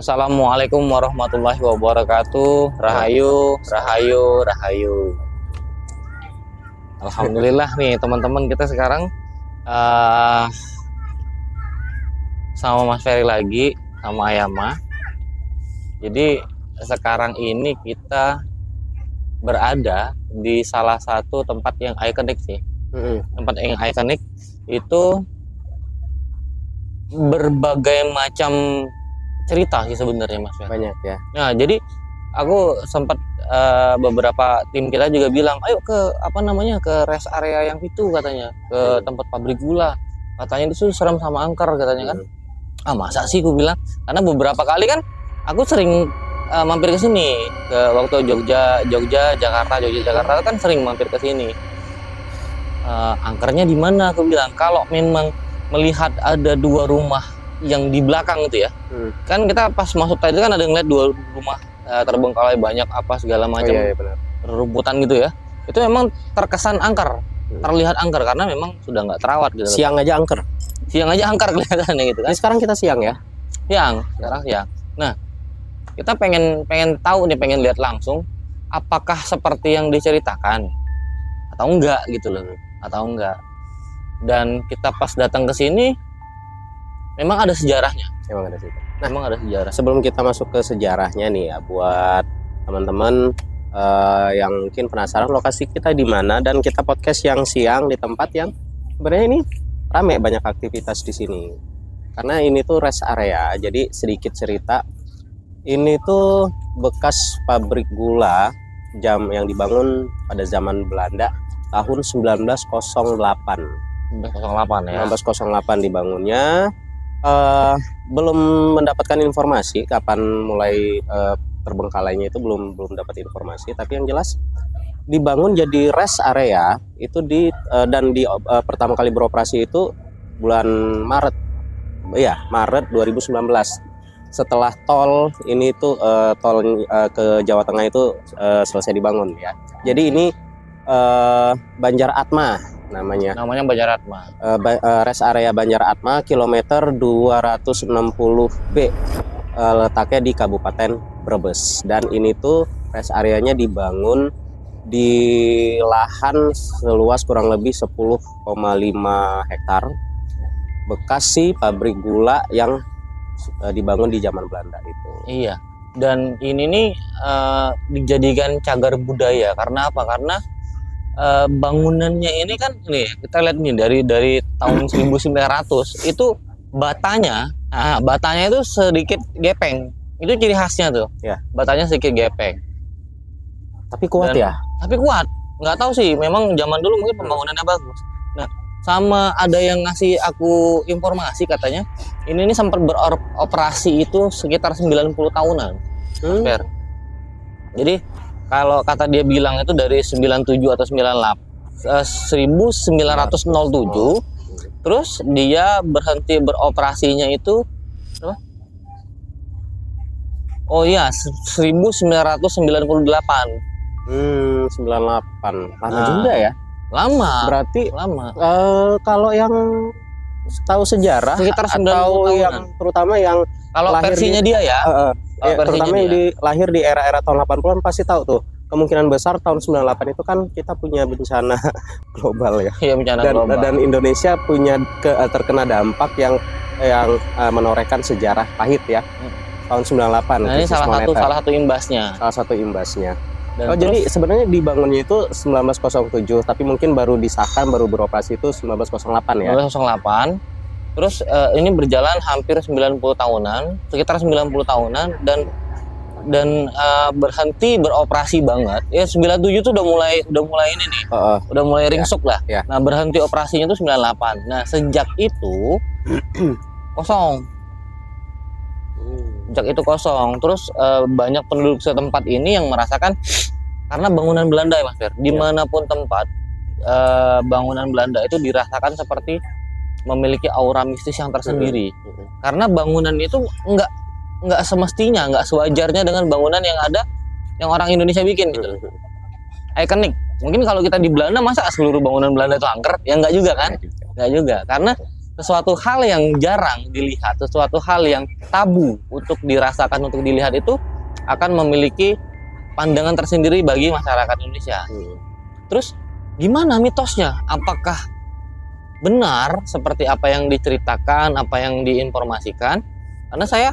Assalamualaikum warahmatullahi wabarakatuh. Rahayu, rahayu, rahayu. Alhamdulillah nih teman-teman, kita sekarang sama Mas Ferry lagi, sama Ayama. Jadi sekarang ini kita berada di salah satu tempat yang ikonik sih. Tempat yang ikonik itu berbagai macam cerita sih sebenarnya Mas Ferry. Banyak ya. Nah, jadi aku sempat beberapa tim kita juga bilang, ayo ke ke rest area yang itu katanya, ke tempat pabrik gula. Katanya itu serem sama angker katanya kan. Masa sih, aku bilang, karena beberapa kali kan aku sering mampir ke sini, ke waktu Jogja, Jakarta kan sering mampir ke sini. Angkernya di mana, aku bilang, kalau memang melihat ada dua rumah yang di belakang itu ya, kan kita pas masuk tadi kan ada ngeliat dua rumah terbengkalai banyak apa segala macam, rumputan gitu ya, itu memang terkesan angker, terlihat angker karena memang sudah nggak terawat gitu. Siang aja angker kelihatannya gitu kan. Ini sekarang kita siang ya? Sekarang siang. Nah, kita pengen tahu nih, pengen lihat langsung apakah seperti yang diceritakan atau enggak gitu loh, atau enggak. Dan kita pas datang ke sini memang ada sejarahnya. Memang ada sejarah. Sebelum kita masuk ke sejarahnya nih ya, buat teman-teman yang mungkin penasaran lokasi kita di mana, dan kita podcast yang siang di tempat yang sebenarnya ini ramai, banyak aktivitas di sini. Karena ini tuh rest area. Jadi sedikit cerita, ini tuh bekas pabrik gula yang dibangun pada zaman Belanda tahun 1908. 1908 ya. 1908 dibangunnya. Belum mendapatkan informasi kapan mulai terbengkalainya, itu belum dapat informasi, tapi yang jelas dibangun jadi rest area itu pertama kali beroperasi itu bulan Maret 2019, setelah tol ini tuh tol ke Jawa Tengah itu selesai dibangun ya. Jadi ini Banjar Atma namanya Banjar Atma. Rest area Banjar Atma kilometer 260B, letaknya di Kabupaten Brebes. Dan ini tuh rest areanya dibangun di lahan seluas kurang lebih 10,5 hektar, bekas si pabrik gula yang dibangun di zaman Belanda itu. Iya. Dan ini nih dijadikan cagar budaya karena apa? Karena bangunannya ini kan nih, kita lihat nih dari tahun 1900 itu batanya itu sedikit gepeng. Itu ciri khasnya tuh ya, batanya sedikit gepeng tapi kuat. Tapi kuat, nggak tahu sih, memang zaman dulu mungkin pembangunannya bagus. Nah, sama ada yang ngasih aku informasi, katanya ini sempat beroperasi itu sekitar 90 tahunan. Jadi kalau kata dia bilang itu dari 97 atau 1907, terus dia berhenti beroperasinya itu apa? 1998. 98. Lama juga ya? Lama. Berarti lama. Kalau yang tahu sejarah sekitar 90 atau tahunan. yang terutama yang kalau versinya dia ya, terutama yang lahir di era-era tahun 80-an pasti tahu tuh. Kemungkinan besar tahun 98 itu kan kita punya bencana global ya. Iya, bencana global. Dan Indonesia punya terkena dampak yang menorehkan sejarah pahit ya. Tahun 98. Nah, ini salah satu imbasnya. Dan jadi sebenarnya dibangunnya itu 1907, tapi mungkin baru disahkan, baru beroperasi itu 1908 ya. 1908. Terus ini berjalan hampir 90 tahunan, sekitar 90 tahunan, dan berhenti beroperasi banget. Ya 97 itu udah mulai ini nih. Udah mulai ringsek lah. Ya. Nah, berhenti operasinya itu 98. Nah, sejak itu kosong. Terus banyak penduduk setempat ini yang merasakan, karena bangunan Belanda ya Mas Fer, dimanapun tempat bangunan Belanda itu dirasakan seperti memiliki aura mistis yang tersendiri. Karena bangunan itu nggak semestinya, nggak sewajarnya dengan bangunan yang ada yang orang Indonesia bikin gitu. Ikonik. Mungkin kalau kita di Belanda, masa seluruh bangunan Belanda itu angker? Ya nggak juga kan? Nggak juga. Karena sesuatu hal yang jarang dilihat, sesuatu hal yang tabu untuk dirasakan, untuk dilihat itu akan memiliki pandangan tersendiri bagi masyarakat Indonesia. Terus gimana mitosnya? Apakah benar seperti apa yang diceritakan, apa yang diinformasikan? Karena saya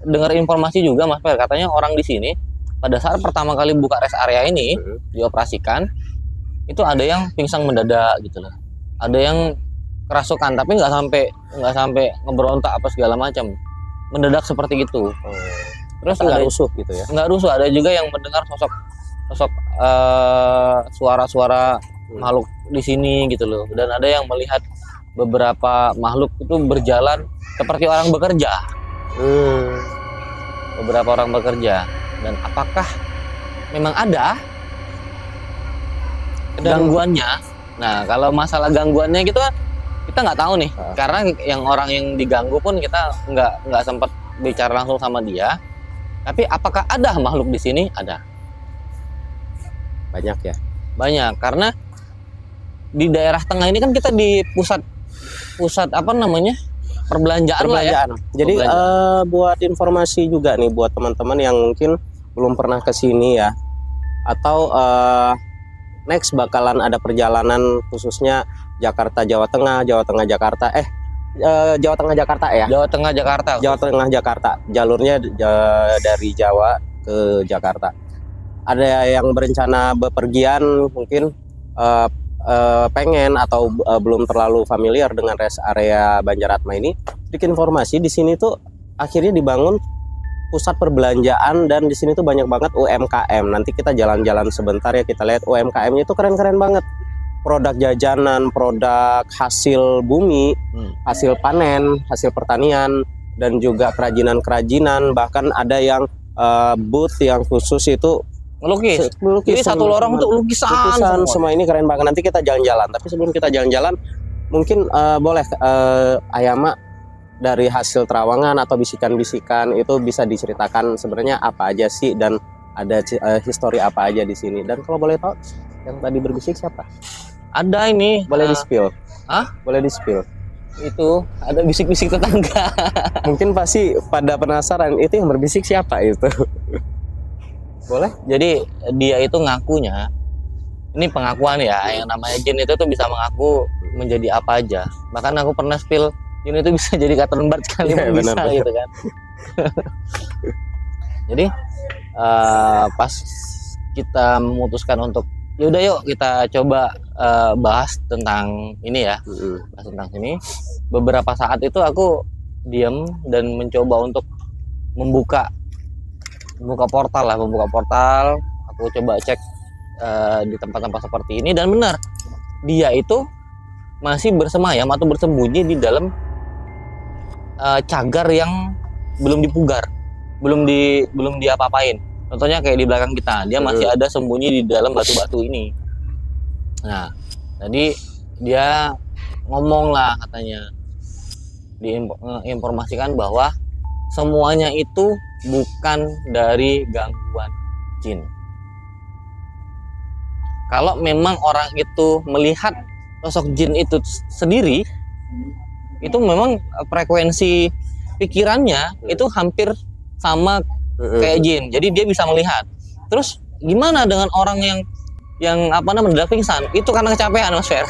dengar informasi juga, Mas Per, katanya orang di sini pada saat pertama kali buka rest area ini dioperasikan, itu ada yang pingsan mendadak gitu loh, ada yang kerasukan, tapi nggak sampai ngeberontak apa segala macam, mendadak seperti itu. Terus nggak ada rusuh gitu ya? Nggak rusuh. Ada juga yang mendengar sosok suara-suara makhluk di sini gitu loh, dan ada yang melihat beberapa makhluk itu berjalan seperti orang bekerja. Beberapa orang bekerja. Dan apakah memang ada gangguannya? Nah, kalau masalah gangguannya gitu kan kita nggak tahu nih, karena yang orang yang diganggu pun kita nggak sempat bicara langsung sama dia. Tapi apakah ada makhluk di sini? Ada. Banyak ya? Banyak, karena di daerah tengah ini kan kita di pusat apa namanya, perbelanjaan lah ya. Jadi buat informasi juga nih buat teman-teman yang mungkin belum pernah ke sini ya, atau next bakalan ada perjalanan khususnya Jakarta Jawa Tengah, Jawa Tengah Jakarta, Jawa Tengah Jakarta ya. Jawa Tengah Jakarta. Jawa Tengah Jakarta. Jalurnya dari Jawa ke Jakarta. Ada yang berencana bepergian mungkin pengen atau belum terlalu familiar dengan rest area Banjaratma ini, sedikit informasi, di sini tuh akhirnya dibangun pusat perbelanjaan, dan di sini tuh banyak banget UMKM. Nanti kita jalan-jalan sebentar ya, kita lihat UMKM-nya itu keren-keren banget. Produk jajanan, produk hasil bumi, hasil panen, hasil pertanian, dan juga kerajinan-kerajinan. Bahkan ada yang booth yang khusus itu melukis. Jadi satu lorong tuh lukisan semua ini keren banget. Nanti kita jalan-jalan. Tapi sebelum kita jalan-jalan, mungkin boleh Ayama dari hasil terawangan atau bisikan-bisikan itu bisa diceritakan sebenarnya apa aja sih, dan ada histori apa aja di sini. Dan kalau boleh tahu, yang tadi berbisik siapa? Ada ini. Boleh di-spill? Hah? Boleh di-spill? Itu ada bisik-bisik tetangga. Mungkin pasti pada penasaran, itu yang berbisik siapa itu? Boleh? Jadi dia itu ngakunya, ini pengakuan ya, yang namanya jin itu tuh bisa mengaku menjadi apa aja. Bahkan aku pernah spill, jin itu bisa jadi kata lembar sekali pun bisa gitu kan. Jadi pas kita memutuskan untuk yaudah yuk kita coba bahas tentang ini ya, bahas tentang sini. Beberapa saat itu aku diam dan mencoba untuk membuka portal. Aku coba cek di tempat-tempat seperti ini, dan benar dia itu masih bersemayam atau bersembunyi di dalam cagar yang belum dipugar, belum diapa-apain. Contohnya kayak di belakang kita, dia masih ada sembunyi di dalam batu-batu ini. Nah, tadi dia ngomong lah, katanya diinformasikan bahwa semuanya itu bukan dari gangguan jin. Kalau memang orang itu melihat sosok jin itu sendiri, itu memang frekuensi pikirannya itu hampir sama kayak jin. Jadi dia bisa melihat. Terus gimana dengan orang yang apa namanya mendadak pingsan? Itu karena kecapean, Mas Fer.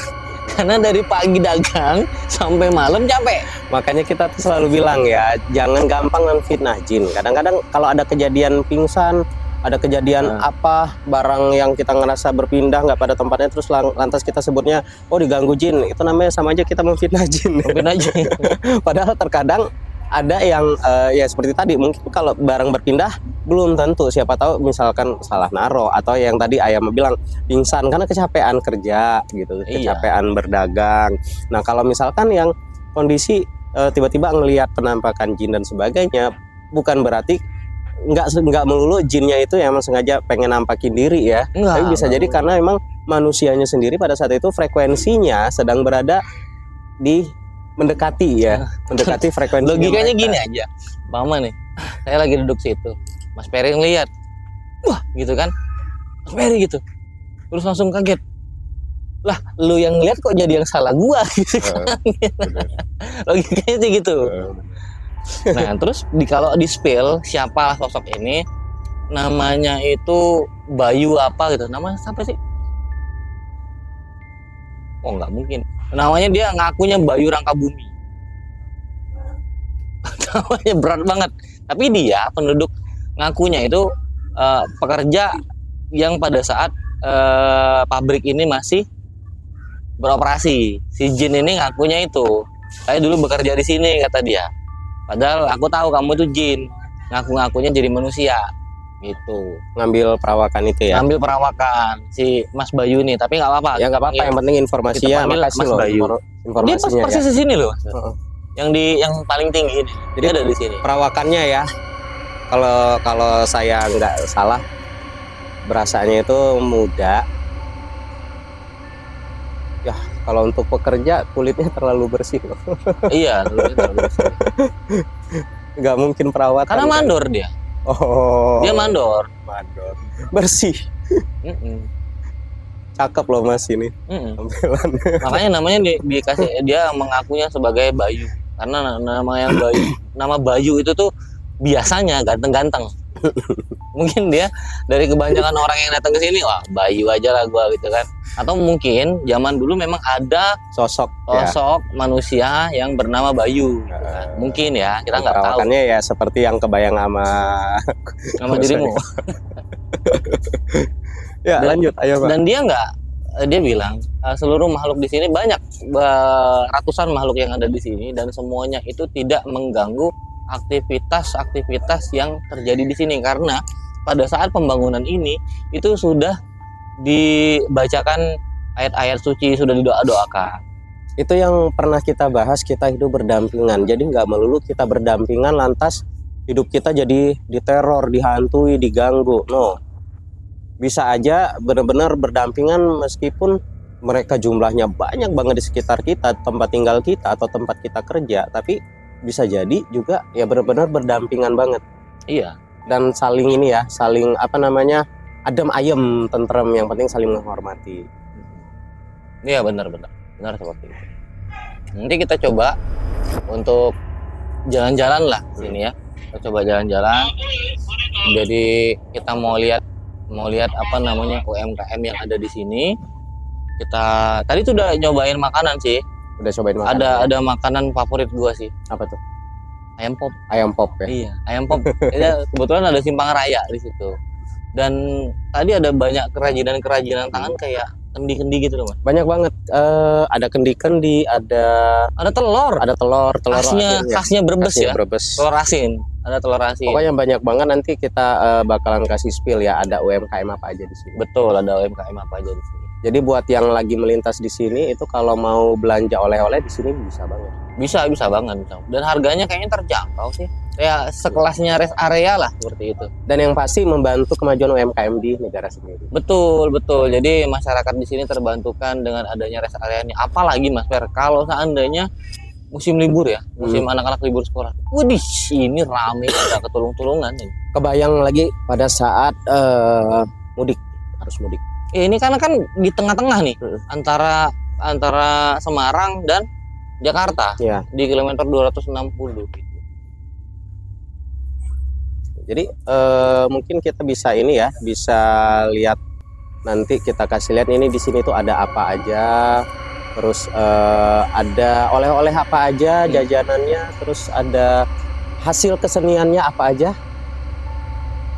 Karena dari pagi dagang sampai malam capek. Makanya kita tuh selalu bilang ya, jangan gampang memfitnah jin. Kadang-kadang kalau ada kejadian pingsan, ada kejadian apa, barang yang kita ngerasa berpindah nggak pada tempatnya, terus lantas kita sebutnya, oh diganggu jin, itu namanya sama aja kita memfitnah jin. Memfitnah jin. Padahal terkadang ada yang ya seperti tadi, mungkin kalau barang berpindah belum tentu, siapa tahu misalkan salah naro, atau yang tadi Ayam bilang pingsan karena kecapean kerja gitu, kecapean berdagang. Nah kalau misalkan yang kondisi tiba-tiba ngelihat penampakan jin dan sebagainya, bukan berarti nggak melulu jinnya itu emang sengaja pengen nampakin diri ya. Tapi bisa jadi karena emang manusianya sendiri pada saat itu frekuensinya sedang berada di mendekati frekuensi. Logikanya gini aja, Mama nih, saya lagi duduk situ, Mas Peri ngeliat, wah gitu kan, Mas Peri gitu, terus langsung kaget, lah lu yang lihat kok jadi yang salah gua gitu. Bener. Logikanya sih gitu. Nah terus kalau di spill siapa sosok ini, namanya itu Bayu apa gitu, namanya siapa sih? Oh nggak mungkin, namanya dia ngakunya Bayu Rangkabumi. Namanya berat banget, tapi dia penduduk ngakunya itu pekerja yang pada saat pabrik ini masih beroperasi. Si Jin ini ngakunya itu, saya dulu bekerja di sini kata dia. Padahal aku tahu kamu itu Jin, ngaku-ngakunya jadi manusia gitu. Ngambil perawakan itu ya. Ngambil perawakan si Mas Bayu nih, tapi nggak apa-apa. Ya nggak apa-apa, yang penting informasinya. Makasih Mas loh Bayu. Dia informasinya persis ya. di sini loh. Yang paling tinggi ini. Jadi ada di sini. Perawakannya ya. Kalau saya nggak salah, berasanya itu muda. Ya, kalau untuk pekerja kulitnya terlalu bersih loh. Iya, terlalu bersih. Nggak mungkin perawatan. Karena mandor dia. Oh. Dia mandor. Bersih. Cakep loh Mas ini. Tampilannya. Makanya namanya dikasih, dia mengakunya sebagai Bayu. Karena nama Bayu itu tuh biasanya ganteng-ganteng. Mungkin dia dari kebanyakan orang yang datang ke sini, wah Bayu aja lah gua gitu kan. Atau mungkin zaman dulu memang ada sosok manusia yang bernama Bayu. Mungkin ya, kita nggak tahu. Perawakannya ya seperti yang kebayang sama dirimu. Ya, lanjut, ayo Pak. Dan dia bilang seluruh makhluk di sini banyak, ratusan makhluk yang ada di sini, dan semuanya itu tidak mengganggu aktivitas yang terjadi di sini, karena pada saat pembangunan ini itu sudah dibacakan ayat-ayat suci, sudah didoa-doakan. Itu yang pernah kita bahas, kita hidup berdampingan. Jadi nggak melulu kita berdampingan lantas hidup kita jadi diteror, dihantui, diganggu. No. Bisa aja benar-benar berdampingan meskipun mereka jumlahnya banyak banget di sekitar kita, tempat tinggal kita atau tempat kita kerja, tapi bisa jadi juga ya benar-benar berdampingan banget. Iya. Dan saling ini ya, saling adem ayem, tentrem, yang penting saling menghormati. Iya, benar seperti itu. Nanti kita coba untuk jalan-jalan lah sini ya. Kita coba jalan-jalan. Jadi kita mau lihat UMKM yang ada di sini. Kita tadi tuh udah nyobain makanan sih. Udah cobain makanan. Ada makanan favorit gua sih. Apa tuh? Ayam pop. Ayam pop ya. Iya, ayam pop. Ya, kebetulan ada simpang raya di situ. Dan tadi ada banyak kerajinan tangan kayak kendi-kendi gitu loh, Mas. Banyak banget. Ada kendi-kendi, ada telur. Khasnya Brebes ya. Brebes. Telur asin. Ada telur asin. Pokoknya banyak banget, nanti kita bakalan kasih spill ya, ada UMKM apa aja di sini. Betul, ada UMKM apa aja di sini. Jadi buat yang lagi melintas di sini itu kalau mau belanja oleh-oleh di sini bisa banget. Bisa banget. Dan harganya kayaknya terjangkau sih. Kayak sekelasnya rest area lah seperti itu. Dan yang pasti membantu kemajuan UMKM di negara sendiri. Betul. Jadi masyarakat di sini terbantukan dengan adanya rest area ini. Apalagi Mas Fer, kalau seandainya musim libur ya, musim anak-anak libur sekolah. Waduh, ini rame, ada ketulung-tulungan ini. Kebayang lagi pada saat harus mudik. Ini karena kan di tengah-tengah nih antara Semarang dan Jakarta, ya. Di kilometer 260 gitu. Jadi mungkin kita bisa bisa lihat, nanti kita kasih lihat ini di sini tuh ada apa aja, terus ada oleh-oleh apa aja, jajanannya, terus ada hasil keseniannya apa aja.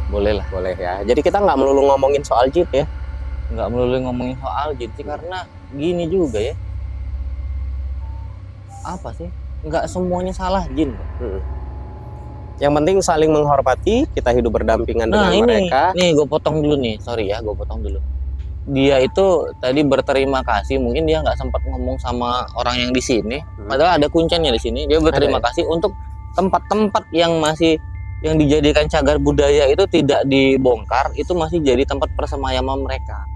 Boleh ya. Jadi kita nggak melulu ngomongin soal jin ya. Nggak melulu ngomongin soal jin sih, karena gini juga ya. Apa sih? Nggak semuanya salah jin. Yang penting saling menghormati, kita hidup berdampingan dengan mereka. Nih gue potong dulu nih, sorry ya, gue potong dulu. Dia itu tadi berterima kasih, mungkin dia nggak sempat ngomong sama orang yang di sini. Padahal ada kuncinya di sini. Dia berterima kasih untuk tempat-tempat yang dijadikan cagar budaya itu tidak dibongkar, itu masih jadi tempat persemayaman mereka.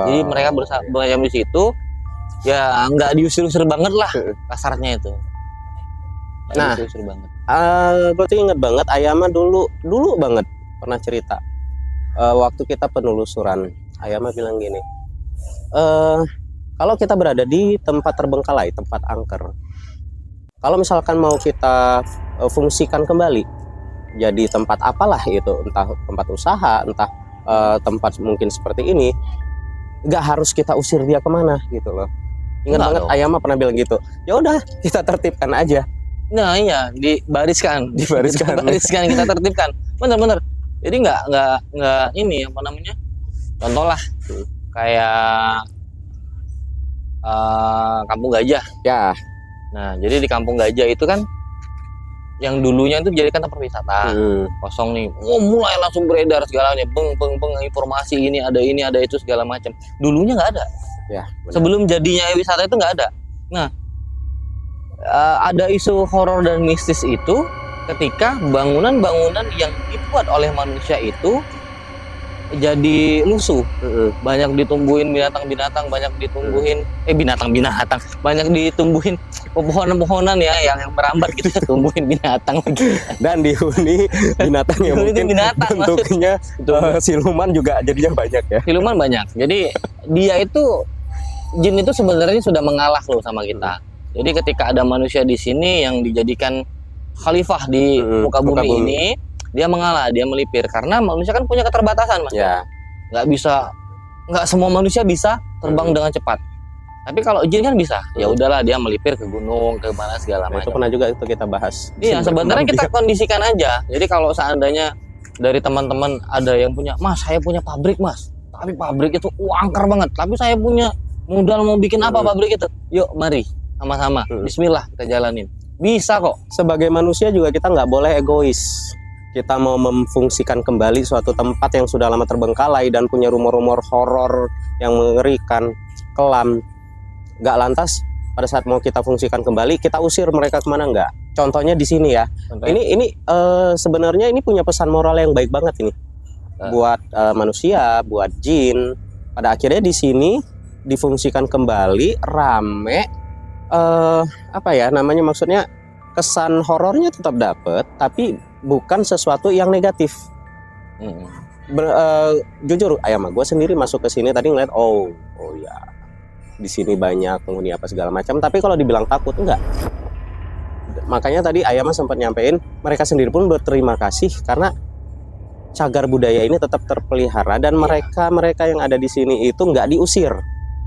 Jadi mereka berayam di situ, ya nggak diusir-usir banget lah kasarnya itu. Nah, diusir banget. Gue tuh inget banget Ayama dulu banget pernah cerita. Waktu kita penelusuran, Ayama bilang gini, kalau kita berada di tempat terbengkalai, tempat angker, kalau misalkan mau kita fungsikan kembali jadi tempat apalah itu, entah tempat usaha, entah tempat mungkin seperti ini, nggak harus kita usir dia kemana gitu loh. Ingat Nggak banget dong. ayah mah pernah bilang gitu, ya udah kita tertibkan aja. Nah iya, dibariskan, Dibariskan. kita tertibkan, bener. Jadi nggak ini apa namanya, contoh lah kayak Kampung Gajah. Ya, Nah jadi di Kampung Gajah itu kan yang dulunya itu dijadikan tempat wisata, kosong nih, mulai langsung beredar segalanya, beng informasi ini ada itu segala macam. Dulunya nggak ada, ya. Benar. sebelum jadinya wisata itu nggak ada. Nah ada isu horor dan mistis itu ketika bangunan-bangunan yang dibuat oleh manusia itu jadi lusuh, banyak ditumbuhin binatang-binatang, banyak ditumbuhin binatang-binatang, banyak ditumbuhin pepohonan-pepohonan ya yang merambat gitu, tumbuhin binatang lagi. Dan dihuni binatang yang Dihuni mungkin binatang, bentuknya siluman juga jadinya banyak ya. Siluman banyak. Jadi dia itu, jin itu sebenarnya sudah mengalah loh sama kita. Jadi ketika ada manusia di sini yang dijadikan khalifah di muka bumi ini, dia mengalah, dia melipir karena manusia kan punya keterbatasan, Mas. Ya. Nggak semua manusia bisa terbang dengan cepat. Tapi kalau jin kan bisa. Ya udahlah, dia melipir ke gunung, ke mana segala Nah, itu macam. pernah juga itu kita bahas. Iya, sebenarnya kita kondisikan aja. Jadi kalau seandainya dari teman-teman ada yang punya, Mas, saya punya pabrik, Mas. Tapi pabrik itu angker banget. Tapi saya punya modal mau bikin apa pabrik itu? Yuk, mari sama-sama. Bismillah kita jalanin. Bisa kok. Sebagai manusia juga kita nggak boleh egois. Kita mau memfungsikan kembali suatu tempat yang sudah lama terbengkalai dan punya rumor-rumor horor yang mengerikan, kelam. Nggak lantas pada saat mau kita fungsikan kembali, kita usir mereka kemana nggak? Contohnya di sini ya. Ini sebenarnya ini punya pesan moral yang baik banget ini. Buat manusia, buat jin. Pada akhirnya di sini difungsikan kembali, rame. Apa ya namanya, maksudnya kesan horornya tetap dapet, tapi bukan sesuatu yang negatif. Jujur, ayam gue sendiri masuk ke sini tadi ngeliat, oh ya, di sini banyak penghuni apa segala macam. Tapi kalau dibilang takut, enggak. Makanya tadi ayam sempat nyampein, mereka sendiri pun berterima kasih karena cagar budaya ini tetap terpelihara dan mereka yang ada di sini itu nggak diusir.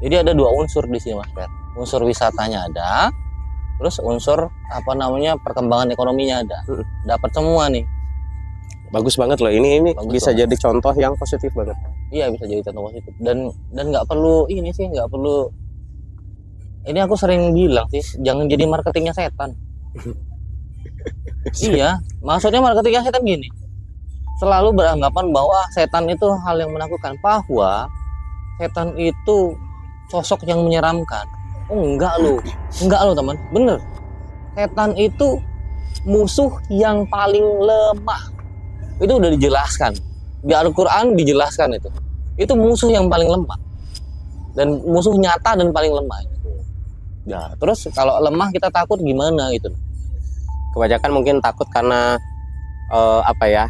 Jadi ada dua unsur di sini, Mas Per. Unsur wisatanya ada, terus unsur apa namanya perkembangan ekonominya ada. Dapat semua nih. Bagus banget loh, ini Bagus bisa banget. jadi contoh yang positif banget. Iya, bisa jadi contoh positif. Dan nggak perlu ini sih, nggak perlu. Ini aku sering bilang sih, jangan jadi marketingnya setan. Iya, maksudnya marketingnya setan gini. Selalu beranggapan bahwa setan itu hal yang menakutkan, bahwa setan itu sosok yang menyeramkan. Oh, enggak loh teman, bener. Setan itu musuh yang paling lemah. Itu udah dijelaskan di Al-Quran, dijelaskan itu musuh yang paling lemah dan musuh nyata dan paling lemah. Ya, terus kalau lemah kita takut gimana gitu? Kebanyakan mungkin takut karena apa ya,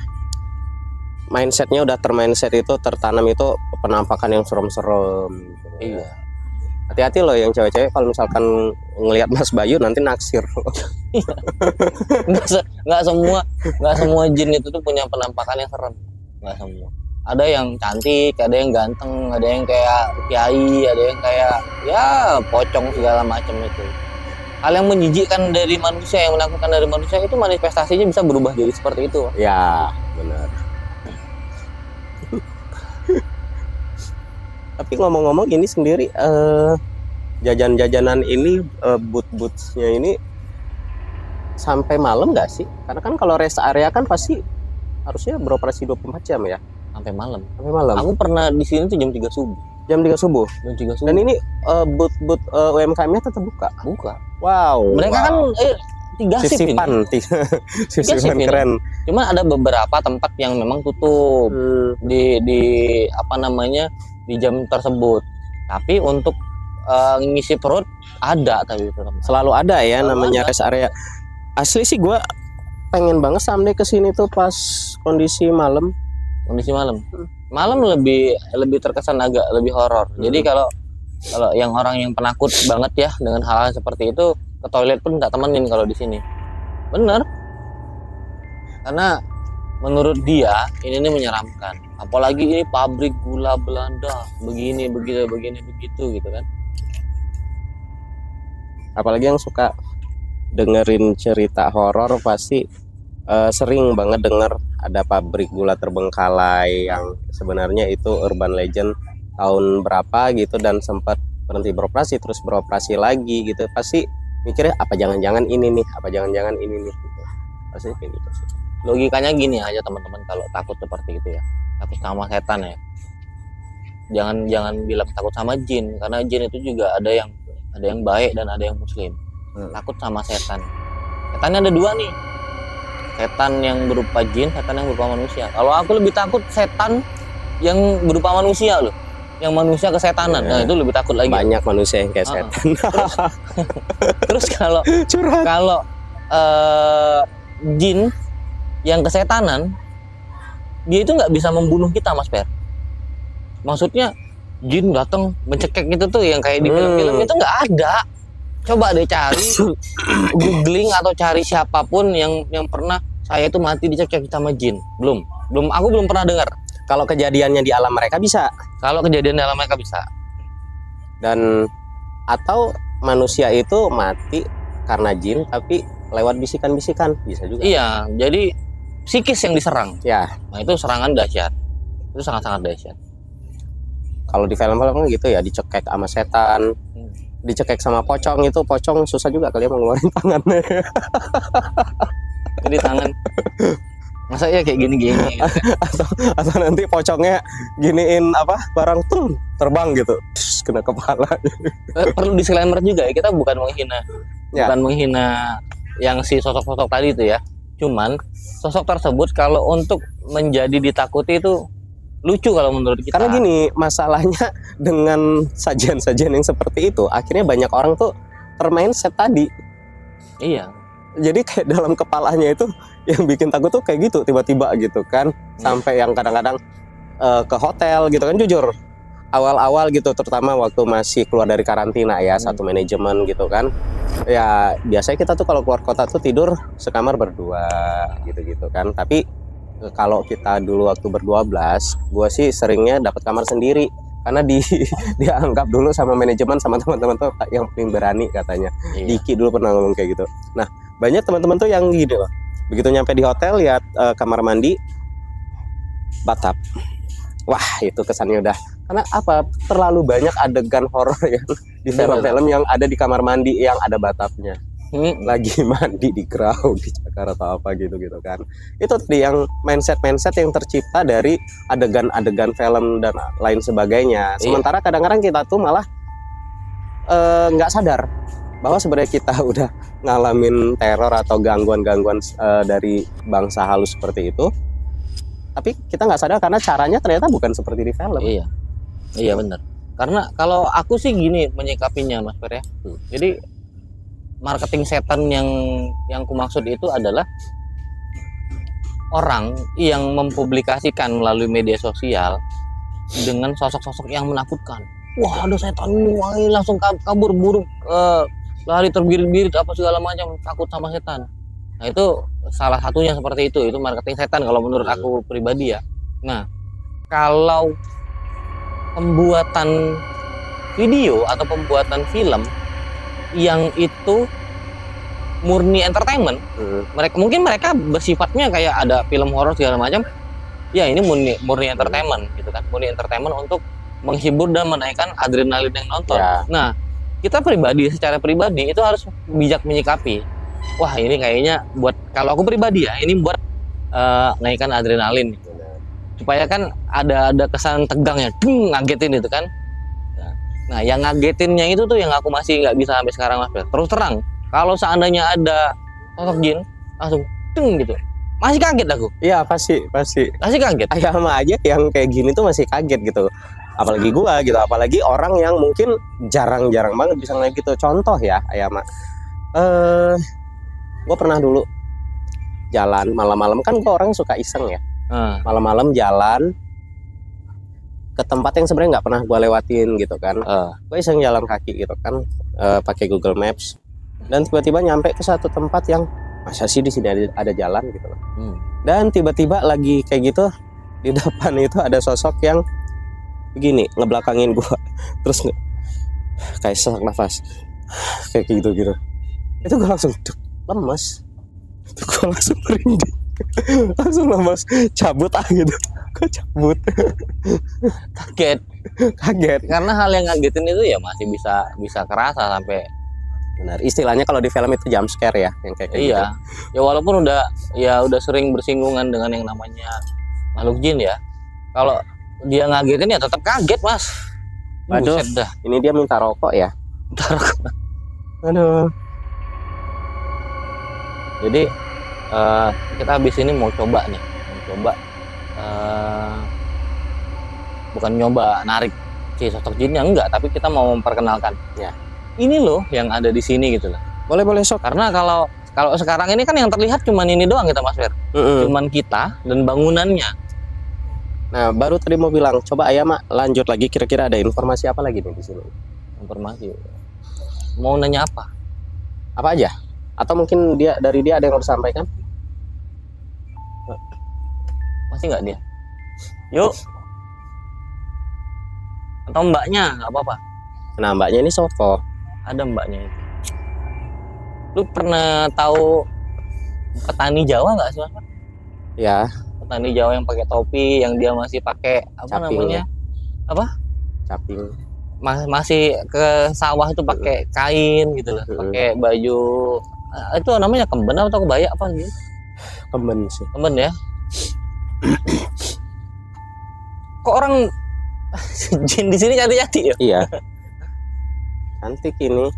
mindsetnya udah termindset itu, tertanam itu penampakan yang serem-serem gitu. Iya. Hati-hati loh yang cewek-cewek kalau misalkan ngelihat Mas Bayu nanti naksir. nggak semua jin itu tuh punya penampakan yang serem, nggak semua. Ada yang cantik, ada yang ganteng, ada yang kayak kiai, ada yang kayak ya pocong segala macam itu. Hal yang menjijikkan dari manusia, yang menakutkan dari manusia itu manifestasinya bisa berubah jadi seperti itu. Ya, benar. Tapi ngomong-ngomong ini sendiri jajan-jajanan ini booth-boothnya ini sampai malam nggak sih? Karena kan kalau rest area kan pasti harusnya beroperasi 24 jam ya. Sampai malam. Sampai malam. Aku pernah di sini tuh jam 3 subuh. Jam 3 subuh. Jam 3 subuh. Dan ini booth-booth UMKM-nya tetap buka. Buka. Wow. Mereka kan 3 shift ini. sisipan, shift ini. keren. Cuma ada beberapa tempat yang memang tutup di apa namanya di jam tersebut. Tapi untuk ngisi perut ada, tapi Selalu ada ya namanya ada. rest area. Asli sih gue pengen banget someday kesini tuh pas kondisi malam. Kondisi malam. Malam lebih terkesan agak lebih horor. Jadi kalau Kalau yang orang yang penakut banget ya dengan hal-hal seperti itu, ke toilet pun nggak temenin kalau di sini. Bener. Karena menurut dia ini menyeramkan. Apalagi ini pabrik gula Belanda, begini begitu gitu kan. Apalagi yang suka dengerin cerita horor pasti sering banget denger ada pabrik gula terbengkalai yang sebenarnya itu urban legend tahun berapa gitu dan sempat berhenti beroperasi terus beroperasi lagi gitu. Pasti mikirnya apa jangan-jangan ini nih, gitu. Pasti kayak gitu sih. Logikanya gini aja teman-teman, kalau takut seperti itu ya, takut sama setan ya, jangan bilang takut sama jin, karena jin itu juga ada yang baik dan ada yang muslim. Takut sama setan, setannya ada dua nih, setan yang berupa jin, setan yang berupa manusia. Kalau aku lebih takut setan yang berupa manusia loh, yang manusia kesetanan. Nah itu lebih takut lagi. Banyak manusia yang kayak setan. Terus kalau jin yang kesetanan, dia itu nggak bisa membunuh kita, Mas Per. Maksudnya jin datang mencekik gitu tuh yang kayak di film-film itu nggak ada. Coba deh cari googling atau cari siapapun yang pernah saya itu mati dicekik sama jin. Aku belum pernah dengar. Kalau kejadiannya di alam mereka bisa. Kalau kejadian di alam mereka bisa. Dan atau manusia itu mati karena jin tapi lewat bisikan-bisikan bisa juga. Iya, jadi psikis yang diserang. Ya. Nah itu serangan dahsyat. Itu sangat-sangat dahsyat. Kalau di film-film kan gitu ya, dicekek sama setan, dicekek sama pocong, itu pocong susah juga kali ya mau ngeluarin tangannya. Jadi tangan masa ya kayak gini-gini atau nanti pocongnya giniin apa barang tuh terbang gitu terus kena kepala. Perlu disclaimer juga ya, kita bukan menghina yang si sosok-sosok tadi itu ya, cuman sosok tersebut kalau untuk menjadi ditakuti itu lucu kalau menurut kita. Karena gini, masalahnya dengan sajian-sajian yang seperti itu akhirnya banyak orang tuh termindset tadi. Iya. Jadi kayak dalam kepalanya itu yang bikin takut tuh kayak gitu tiba-tiba gitu kan. Sampai yang kadang-kadang ke hotel gitu kan, jujur awal-awal gitu, terutama waktu masih keluar dari karantina ya, satu manajemen gitu kan ya, biasanya kita tuh kalau keluar kota tuh tidur sekamar berdua gitu-gitu kan. Tapi kalau kita dulu waktu ber-12, gue sih seringnya dapat kamar sendiri karena dianggap dulu sama manajemen sama teman-teman tuh yang paling berani katanya. Diki dulu pernah ngomong kayak gitu. Nah banyak teman-teman tuh yang gitu loh, begitu nyampe di hotel lihat kamar mandi bathtub, wah itu kesannya udah, karena apa, terlalu banyak adegan horor ya di film-film yang ada di kamar mandi yang ada bathtubnya. Lagi mandi di ground, di cakar atau apa gitu kan. Itu tadi yang mindset yang tercipta dari adegan-adegan film dan lain sebagainya. Sementara kadang-kadang kita tuh malah nggak sadar bahwa sebenarnya kita udah ngalamin teror atau gangguan-gangguan dari bangsa halus seperti itu. Tapi kita nggak sadar karena caranya ternyata bukan seperti di film. Iya benar. Karena kalau aku sih gini menyikapinya, Mas Per ya. Jadi marketing setan yang ku maksud itu adalah orang yang mempublikasikan melalui media sosial dengan sosok-sosok yang menakutkan. Wah ada setan, wah langsung kabur buruk, lari terbirit-birit apa segala macam, takut sama setan. Nah itu salah satunya seperti itu marketing setan kalau menurut aku pribadi ya. Nah kalau pembuatan video atau pembuatan film yang itu murni entertainment, mereka bersifatnya kayak ada film horor segala macam, ya ini murni entertainment gitu kan, murni entertainment untuk menghibur dan menaikkan adrenalin yang nonton. Nah kita secara pribadi itu harus bijak menyikapi, wah ini kayaknya buat, kalau aku pribadi ya ini buat naikkan adrenalin, supaya kan ada kesan tegangnya, ngagetin itu kan. Nah yang ngagetinnya itu tuh yang aku masih nggak bisa sampai sekarang, Mas. Terus terang, kalau seandainya ada sosok jin langsung gitu, masih kaget aku. Iya pasti masih kaget. Ayama aja yang kayak gini tuh masih kaget gitu, apalagi gua gitu, apalagi orang yang mungkin jarang-jarang banget bisa ngeliat gitu. Contoh ya Ayama, gua pernah dulu jalan malam-malam kan, gua orang suka iseng ya, malam-malam jalan ke tempat yang sebenarnya nggak pernah gue lewatin gitu kan. Eh, Gue iseng jalan kaki gitu kan, pakai Google Maps, dan tiba-tiba nyampe ke satu tempat yang masa sih di sini ada jalan gitu loh. Dan tiba-tiba lagi kayak gitu di depan itu ada sosok yang begini ngebelakangin gue, terus kayak sesak nafas kayak gitu. Itu gue langsung lemes, itu gue langsung merinding, langsung lemes, cabut gitu. Gue cabut. kaget karena hal yang ngagetin itu ya masih bisa kerasa sampai. Benar, istilahnya kalau di film itu jump scare ya, yang kayak gitu. Iya, ya walaupun udah sering bersinggungan dengan yang namanya makhluk jin ya. Kalau dia ngagetin ya tetap kaget, Mas. Waduh, Buset dah. ini dia minta rokok ya. Ntar. Aduh. Jadi kita habis ini mau coba bukan nyoba narik si sosok jinnya, enggak, tapi kita mau memperkenalkan. Ya. Ini loh yang ada di sini gitu loh. Boleh sok. Karena kalau sekarang ini kan yang terlihat cuman ini doang kita, Mas Fer. Cuman kita dan bangunannya. Nah, baru tadi mau bilang, coba Ayah Mak lanjut lagi, kira-kira ada informasi apa lagi nih di sini? Informasi. Mau nanya apa? Apa aja? Atau mungkin dari dia ada yang harus sampaikan? Masih nggak dia? Yuk. Atau mbaknya, nggak apa-apa. Nah, mbaknya ini Soko. Ada mbaknya itu. Lu pernah tahu petani Jawa nggak sih, Mas? Ya, Petani Jawa yang pakai topi, yang dia masih pakai apa caping, namanya? Apa? caping. Masih ke sawah itu pakai kain gitu loh, pakai baju itu namanya kemben atau kebaya apa gitu? Kemben sih. Kemben ya. Kok orang jin di sini cantik-cantik ya? Iya. Cantik ini.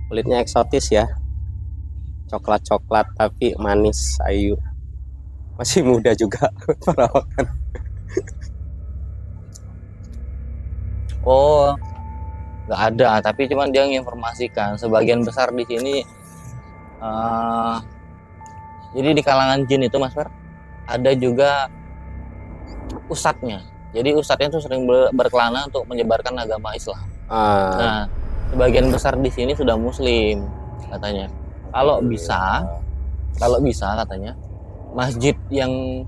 Kulitnya eksotis ya. Coklat-coklat tapi manis, ayu. Masih muda juga perawakan. Oh, nggak ada, tapi cuman dia menginformasikan sebagian besar di sini. Jadi di kalangan jin itu, Mas Fer, ada juga ustadznya. Jadi ustadznya itu sering berkelana untuk menyebarkan agama Islam. Nah, sebagian besar di sini sudah Muslim katanya. Kalau bisa katanya masjid yang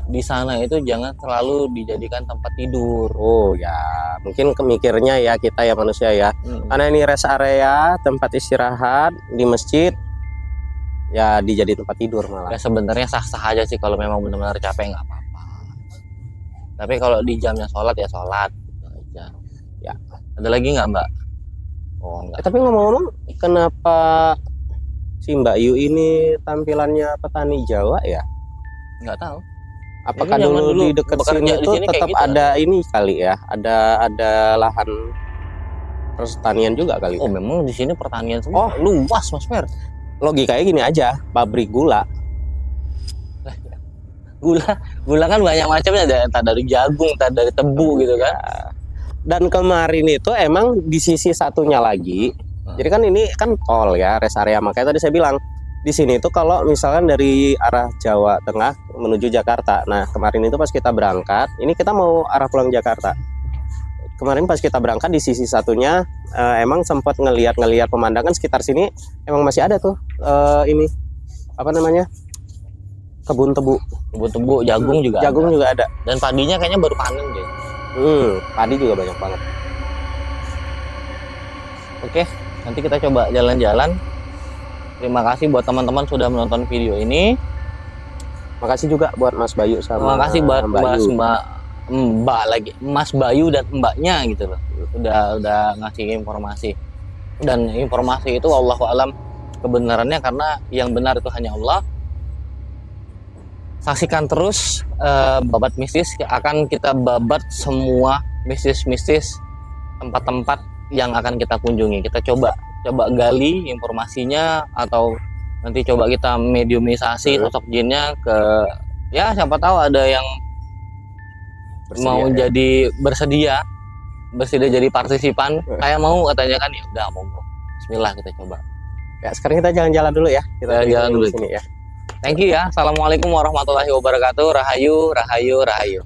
di sana itu jangan selalu dijadikan tempat tidur. Oh ya, mungkin kemikirnya ya kita ya manusia ya. Karena ini rest area, tempat istirahat di masjid, ya dijadiin tempat tidur malah. Ya sebenarnya sah-sah aja sih kalau memang benar-benar capek, nggak apa-apa. Tapi kalau di jamnya sholat ya sholat gitu aja. Ya. Ada lagi nggak, Mbak? Oh enggak. Tapi ngomong-ngomong, kenapa si Mbak Yu ini tampilannya petani Jawa ya? Nggak tahu. Apakah Jadi zaman dulu dulu di dekat bekerja sini di itu sini kayak tetap gitu ada ini kali ya? Ada lahan pertanian juga kali. Oh, memang di sini pertanian semua. Oh, luas, Mas Fer. Logikanya gini aja, pabrik gula. Gula kan banyak macamnya, ada entah dari jagung, entah dari tebu gitu kan. Dan kemarin itu emang di sisi satunya lagi. Jadi kan ini kan tol ya, rest area, makanya tadi saya bilang di sini itu kalau misalkan dari arah Jawa Tengah menuju Jakarta. Nah, kemarin itu pas kita berangkat, ini kita mau arah pulang Jakarta. Kemarin pas kita berangkat di sisi satunya emang sempat ngelihat pemandangan sekitar sini, emang masih ada tuh ini apa namanya? Kebun tebu, jagung juga ada. Dan padinya kayaknya baru panen deh. Padi juga banyak banget. Oke, nanti kita coba jalan-jalan. Terima kasih buat teman-teman sudah menonton video ini. Makasih juga buat Mas Bayu sama Terima kasih buat Mbak lagi, Mas Bayu dan mbaknya gitu loh. Udah ngasih informasi. Dan informasi itu wallahu alam kebenarannya, karena yang benar itu hanya Allah. Saksikan terus Babat Mistis, akan kita babat semua mistis-mistis tempat-tempat yang akan kita kunjungi. Kita coba gali informasinya, atau nanti coba kita mediumisasi sosok jinnya ke, ya siapa tahu ada yang mau jadi bersedia jadi partisipan. Kayak mau katanya kan, ya udah monggo. Bismillah, kita coba. Ya, sekarang kita jalan-jalan dulu ya. Kita jalan dulu sini ya. Thank you ya. Assalamualaikum warahmatullahi wabarakatuh. Rahayu, rahayu, rahayu.